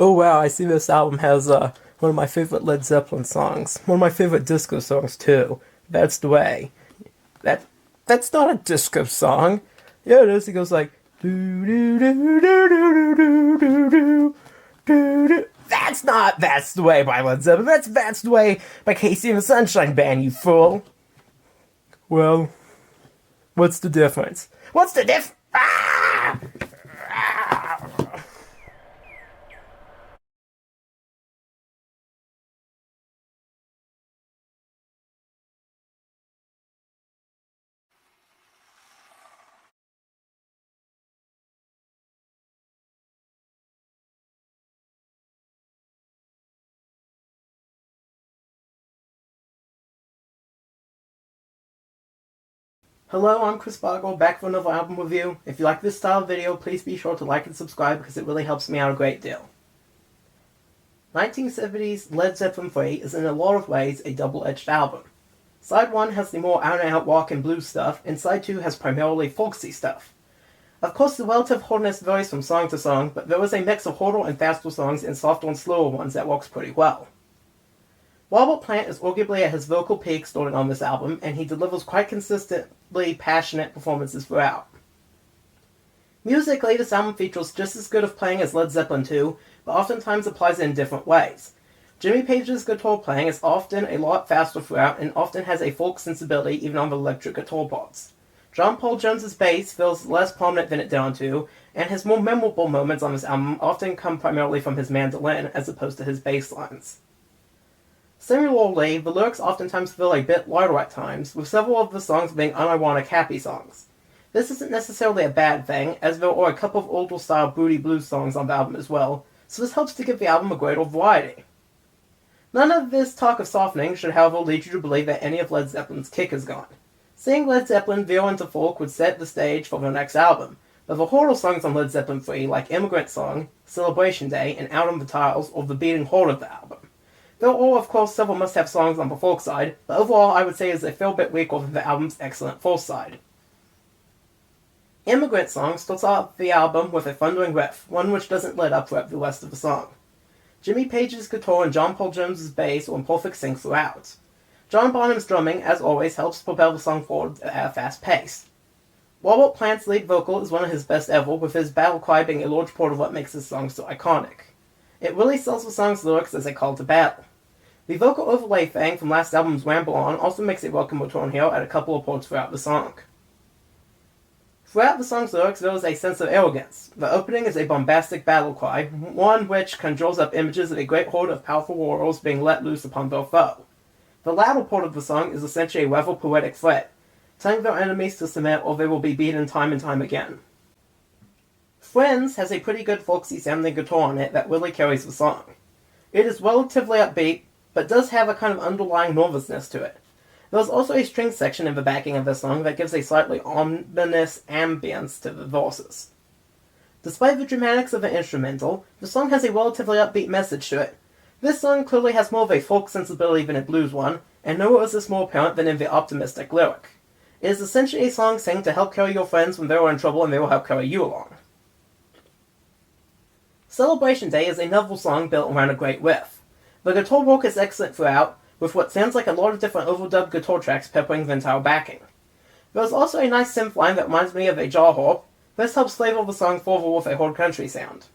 Oh wow, I see this album has one of my favorite Led Zeppelin songs. One of my favorite disco songs too. That's the way. That that's not a disco song. Yeah, it is. It goes like do do do do do do do do do do. That's the way by Led Zeppelin. That's the way by Casey and the Sunshine Band. You fool. Well, what's the difference? What's the diff? Ah! Hello, I'm Chris Boggle, back for another album review. If you like this style of video, please be sure to like and subscribe because it really helps me out a great deal. 1970s Led Zeppelin III is in a lot of ways a double-edged album. Side 1 has the more out-and-out rock and blues stuff, and Side 2 has primarily folksy stuff. Of course, the relative hardness varies from song to song, but there is a mix of harder and faster songs and softer and slower ones that works pretty well. Robert Plant is arguably at his vocal peak starting on this album, and he delivers quite consistently passionate performances throughout. Musically, this album features just as good of playing as Led Zeppelin II, but oftentimes applies it in different ways. Jimmy Page's guitar playing is often a lot faster throughout, and often has a folk sensibility even on the electric guitar parts. John Paul Jones's bass feels less prominent than it did on II, and his more memorable moments on this album often come primarily from his mandolin as opposed to his bass lines. Similarly, the lyrics oftentimes feel a bit lighter at times, with several of the songs being unironic happy songs. This isn't necessarily a bad thing, as there are a couple of older-style broody blues songs on the album as well, so this helps to give the album a greater variety. None of this talk of softening should however lead you to believe that any of Led Zeppelin's kick is gone. Seeing Led Zeppelin veer into folk would set the stage for their next album, but the harder songs on Led Zeppelin III, like Immigrant Song, Celebration Day, and Out on the Tiles, are the beating heart of the album. There are, of course, several must-have songs on the folk side, but overall I would say is a fair bit weaker than the album's excellent folk side. Immigrant Song starts off the album with a thundering riff, one which doesn't let up throughout the rest of the song. Jimmy Page's guitar and John Paul Jones's bass are in perfect sync throughout. John Bonham's drumming, as always, helps propel the song forward at a fast pace. Robert Plant's lead vocal is one of his best ever, with his battle cry being a large part of what makes this song so iconic. It really sells the song's lyrics as a call to battle. The vocal overlay thing from last album's Ramble On also makes a welcome return here at a couple of parts throughout the song. Throughout the song's lyrics, there is a sense of arrogance. The opening is a bombastic battle cry, one which conjures up images of a great horde of powerful warriors being let loose upon their foe. The latter part of the song is essentially a rather poetic threat, telling their enemies to submit or they will be beaten time and time again. Friends has a pretty good folksy sounding guitar on it that really carries the song. It is relatively upbeat, but does have a kind of underlying nervousness to it. There is also a string section in the backing of the song that gives a slightly ominous ambience to the verses. Despite the dramatics of the instrumental, the song has a relatively upbeat message to it. This song clearly has more of a folk sensibility than a blues one, and nowhere is this more apparent than in the optimistic lyric. It is essentially a song sang to help carry your friends when they are in trouble and they will help carry you along. Celebration Day is a novel song built around a great riff. The guitar work is excellent throughout, with what sounds like a lot of different overdubbed guitar tracks peppering the entire backing. There is also a nice synth line that reminds me of a jaw harp. This helps flavor the song further with a hard country sound.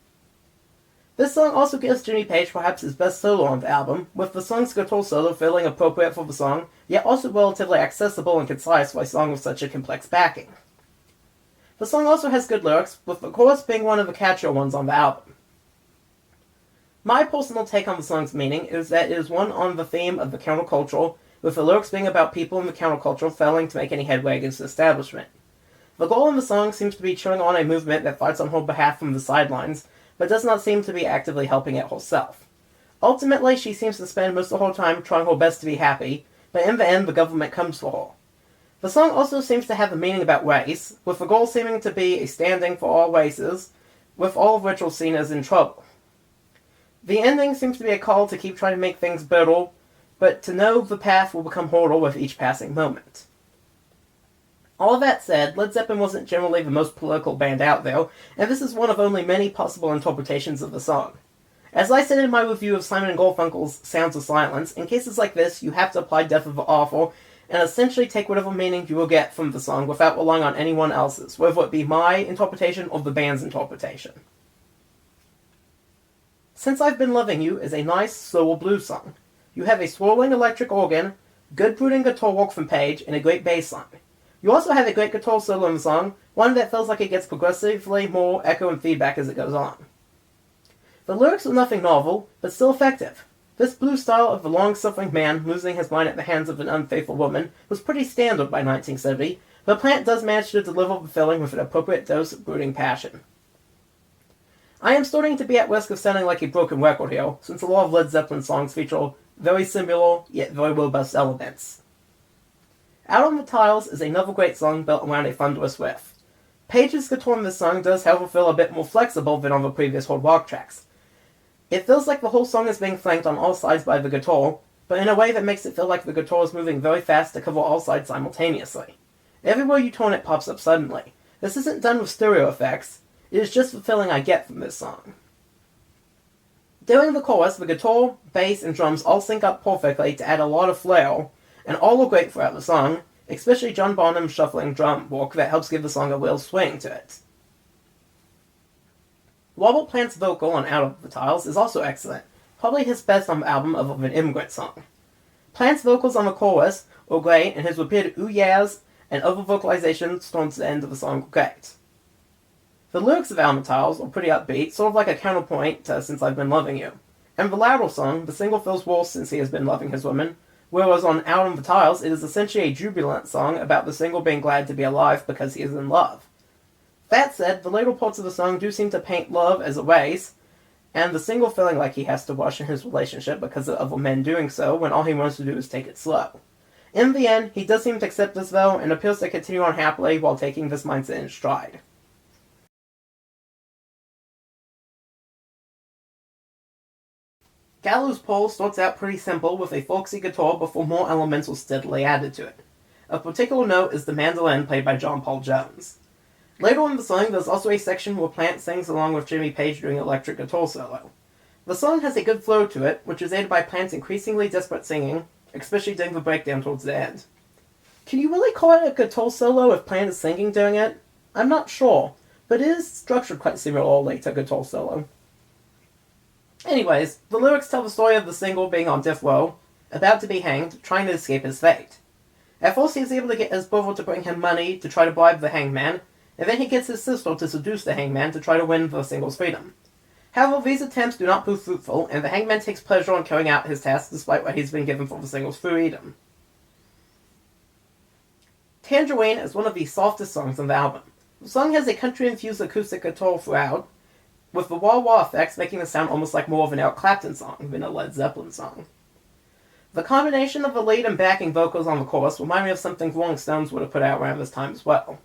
This song also gives Jimmy Page perhaps his best solo on the album, with the song's guitar solo feeling appropriate for the song, yet also relatively accessible and concise for a song with such a complex backing. The song also has good lyrics, with the chorus being one of the catchier ones on the album. My personal take on the song's meaning is that it is one on the theme of the countercultural, with the lyrics being about people in the counterculture failing to make any headway against the establishment. The goal in the song seems to be cheering on a movement that fights on her behalf from the sidelines, but does not seem to be actively helping it herself. Ultimately, she seems to spend most of her time trying her best to be happy, but in the end the government comes for her. The song also seems to have a meaning about race, with the goal seeming to be a standing for all races, with all of which are seen as in trouble. The ending seems to be a call to keep trying to make things better, but to know the path will become harder with each passing moment. All that said, Led Zeppelin wasn't generally the most political band out there, and this is one of only many possible interpretations of the song. As I said in my review of Simon & Garfunkel's Sounds of Silence, in cases like this, you have to apply Death of the Author and essentially take whatever meaning you will get from the song without relying on anyone else's, whether it be my interpretation or the band's interpretation. Since I've Been Loving You is a nice, slower blues song. You have a swirling electric organ, good brooding guitar work from Page, and a great bass line. You also have a great guitar solo in the song, one that feels like it gets progressively more echo and feedback as it goes on. The lyrics are nothing novel, but still effective. This blues style of a long-suffering man losing his mind at the hands of an unfaithful woman was pretty standard by 1970, but Plant does manage to deliver the feeling with an appropriate dose of brooding passion. I am starting to be at risk of sounding like a broken record here, since a lot of Led Zeppelin songs feature very similar, yet very robust elements. Out on the Tiles is another great song built around a thunderous riff. Page's guitar in this song does however feel a bit more flexible than on the previous hard rock tracks. It feels like the whole song is being flanked on all sides by the guitar, but in a way that makes it feel like the guitar is moving very fast to cover all sides simultaneously. Everywhere you turn it pops up suddenly. This isn't done with stereo effects, it is just the feeling I get from this song. During the chorus, the guitar, bass, and drums all sync up perfectly to add a lot of flair, and all are great throughout the song, especially John Bonham's shuffling drum work that helps give the song a real swing to it. Robert Plant's vocal on Out of the Tiles is also excellent, probably his best on the album other than Immigrant Song. Plant's vocals on the chorus are great, and his repeated ooh-yahs and over-vocalizations towards the end of the song are great. The lyrics of Out of the Tiles are pretty upbeat, sort of like a counterpoint to Since I've Been Loving You. And the louder song, the single feels worse since he has been loving his woman, whereas on Out of the Tiles it is essentially a jubilant song about the single being glad to be alive because he is in love. That said, the later parts of the song do seem to paint love as a race, and the single feeling like he has to rush in his relationship because of other men doing so when all he wants to do is take it slow. In the end, he does seem to accept this though, and appears to continue on happily while taking this mindset in stride. Gallows Pole starts out pretty simple with a folksy guitar before more elements are steadily added to it. Of particular note is the mandolin played by John Paul Jones. Later in the song, there's also a section where Plant sings along with Jimmy Page doing an electric guitar solo. The song has a good flow to it, which is aided by Plant's increasingly desperate singing, especially during the breakdown towards the end. Can you really call it a guitar solo if Plant is singing during it? I'm not sure, but it is structured quite similarly to a guitar solo. Anyways, the lyrics tell the story of the single being on death row, about to be hanged, trying to escape his fate. At first he is able to get his brother to bring him money to try to bribe the hangman, and then he gets his sister to seduce the hangman to try to win the single's freedom. However, these attempts do not prove fruitful, and the hangman takes pleasure in carrying out his task despite what he's been given for the single's freedom. Tangerine is one of the softest songs on the album. The song has a country-infused acoustic guitar throughout, with the wah-wah effects making it sound almost like more of an Eric Clapton song than a Led Zeppelin song. The combination of the lead and backing vocals on the chorus remind me of something the Rolling Stones would have put out around this time as well.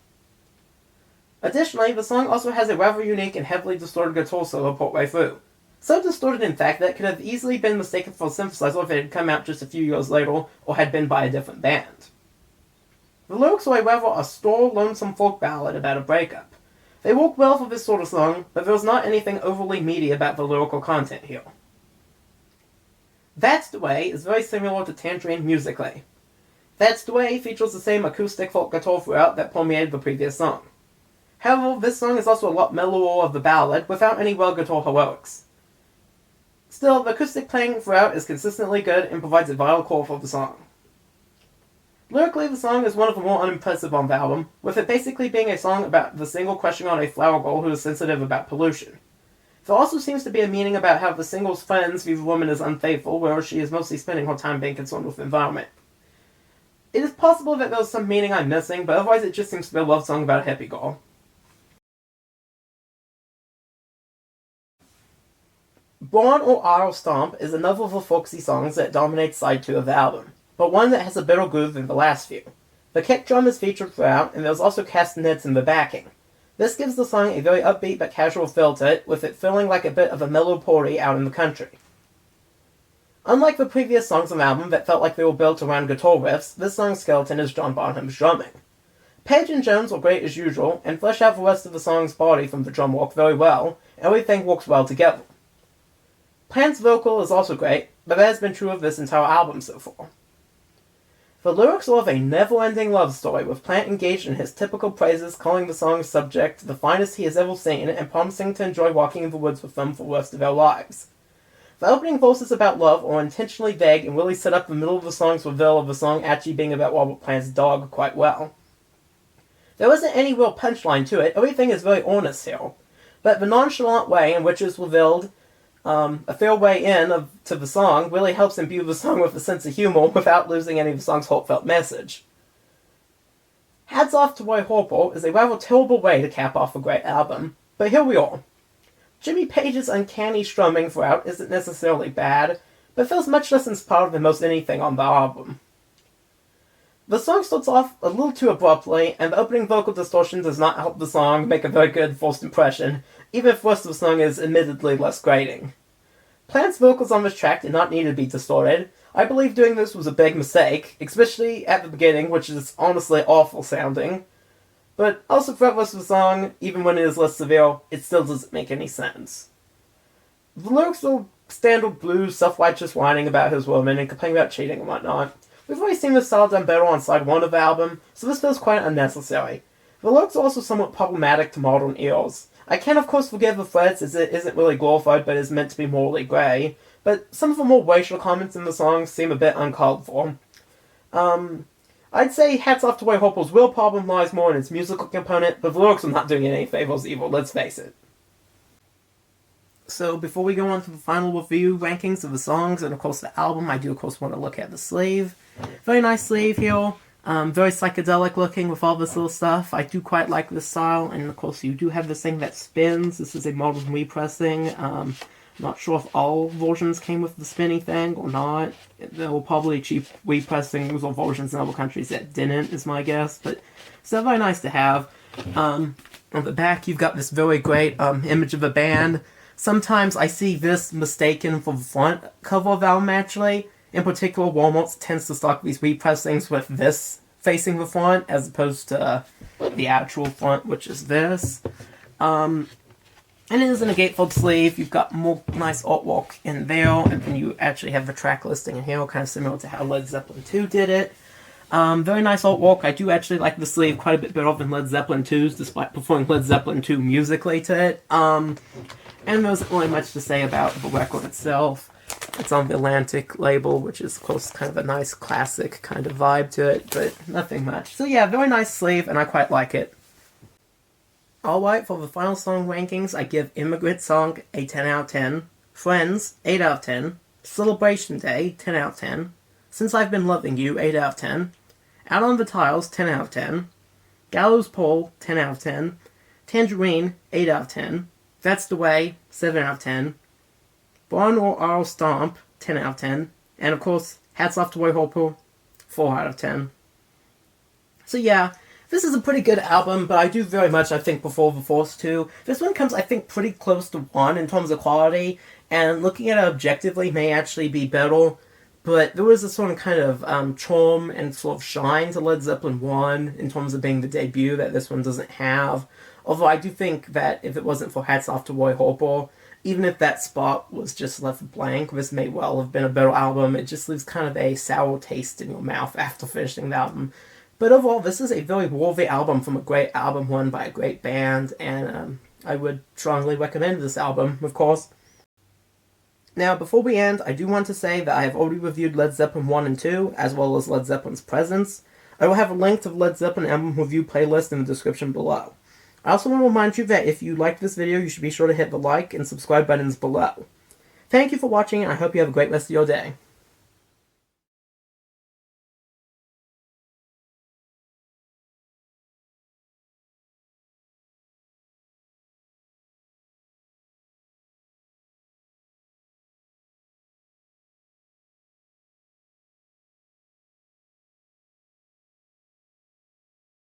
Additionally, the song also has a rather unique and heavily distorted guitar solo partway through. So distorted, in fact, that it could have easily been mistaken for a synthesizer if it had come out just a few years later or had been by a different band. The lyrics are a rather austere, lonesome folk ballad about a breakup. They work well for this sort of song, but there's not anything overly meaty about the lyrical content here. That's the Way is very similar to Tangerine musically. That's the Way features the same acoustic folk guitar throughout that permeated the previous song. However, this song is also a lot mellower of the ballad, without any well guitar heroics. Still, the acoustic playing throughout is consistently good and provides a vital core for the song. Lyrically, the song is one of the more unimpressive on the album, with it basically being a song about the single crushing on a flower girl who is sensitive about pollution. There also seems to be a meaning about how the single's friends view the woman as unfaithful, whereas she is mostly spending her time being concerned with the environment. It is possible that there's some meaning I'm missing, but otherwise it just seems to be a love song about a hippie girl. Bron-Y-Aur Stomp is another of the folksy songs that dominates side 2 of the album, but one that has a better groove than the last few. The kick drum is featured throughout, and there's also castanets in the backing. This gives the song a very upbeat but casual feel to it, with it feeling like a bit of a mellow party out in the country. Unlike the previous songs on the album that felt like they were built around guitar riffs, this song's skeleton is John Bonham's drumming. Page and Jones are great as usual, and flesh out the rest of the song's body from the drum work very well, and everything works well together. Plant's vocal is also great, but that has been true of this entire album so far. The lyrics are of a never-ending love story, with Plant engaged in his typical praises, calling the song's subject the finest he has ever seen, and promising to enjoy walking in the woods with them for the rest of their lives. The opening verses about love are intentionally vague and really set up the middle of the song's reveal of the song actually being about Robert Plant's dog quite well. There isn't any real punchline to it, everything is very honest here, but the nonchalant way in which it's revealed, a fair way to the song, really helps imbue the song with a sense of humor without losing any of the song's heartfelt message. Hats Off to Roy Harper is a rather terrible way to cap off a great album, but here we are. Jimmy Page's uncanny strumming throughout isn't necessarily bad, but feels much less inspired than most anything on the album. The song starts off a little too abruptly, and the opening vocal distortion does not help the song make a very good first impression, even if the rest of the song is admittedly less grating. Plant's vocals on this track did not need to be distorted. I believe doing this was a big mistake, especially at the beginning, which is honestly awful sounding. But also throughout the rest of the song, even when it is less severe, it still doesn't make any sense. The lyrics are standard blues, self-righteous whining about his woman and complaining about cheating and whatnot. We've already seen this style done better on side 1 of the album, so this feels quite unnecessary. The lyrics are also somewhat problematic to modern ears. I can of course forgive the threats as it isn't really glorified but is meant to be morally grey, but some of the more racial comments in the song seem a bit uncalled for. I'd say Hats Off to Roy Harper's real problem lies more in its musical component, but the lyrics are not doing it any favors either, let's face it. So before we go on to the final review rankings of the songs and of course the album, I do of course want to look at the sleeve. Very nice sleeve here, very psychedelic looking with all this little stuff. I do quite like this style, and of course you do have this thing that spins. This is a modern repressing. Not sure if all versions came with the spinny thing or not. There were probably cheap repressings or versions in other countries that didn't, is my guess, but still very nice to have. On the back you've got this very great image of a band. Sometimes I see this mistaken for the front cover of the album actually. In particular, Walmart tends to stock these repressings with this facing the front as opposed to the actual front, which is this. And it is in a gatefold sleeve. You've got more nice artwork in there, and then you actually have the track listing in here, kind of similar to how Led Zeppelin II did it. Very nice artwork. I do actually like the sleeve quite a bit better than Led Zeppelin II's, despite preferring Led Zeppelin II musically to it. And there isn't really much to say about the record itself. It's on the Atlantic label, which is, of course, kind of a nice classic kind of vibe to it, but nothing much. So yeah, very nice sleeve, and I quite like it. Alright, for the final song rankings, I give Immigrant Song a 10 out of 10, Friends, 8 out of 10, Celebration Day, 10 out of 10, Since I've Been Loving You, 8 out of 10, Out on the Tiles, 10 out of 10, Gallows Pole, 10 out of 10, Tangerine, 8 out of 10, That's the Way, 7 out of 10, Bron-Y-Aur Stomp, 10 out of 10, and of course, Hats Off to Roy Harper, 4 out of 10. So yeah, this is a pretty good album, but I do very much, I think, prefer the first two. This one comes, I think, pretty close to 1 in terms of quality, and looking at it objectively may actually be better, but there was a sort of kind of charm and sort of shine to Led Zeppelin I in terms of being the debut that this one doesn't have. Although I do think that if it wasn't for Hats Off to Roy Harper, even if that spot was just left blank, this may well have been a better album. It just leaves kind of a sour taste in your mouth after finishing the album. But overall, this is a very worthy album from a great album run by a great band, and I would strongly recommend this album, of course. Now, before we end, I do want to say that I have already reviewed Led Zeppelin 1 and 2, as well as Led Zeppelin's Presence. I will have a link to the Led Zeppelin album review playlist in the description below. I also want to remind you that if you liked this video, you should be sure to hit the like and subscribe buttons below. Thank you for watching, and I hope you have a great rest of your day.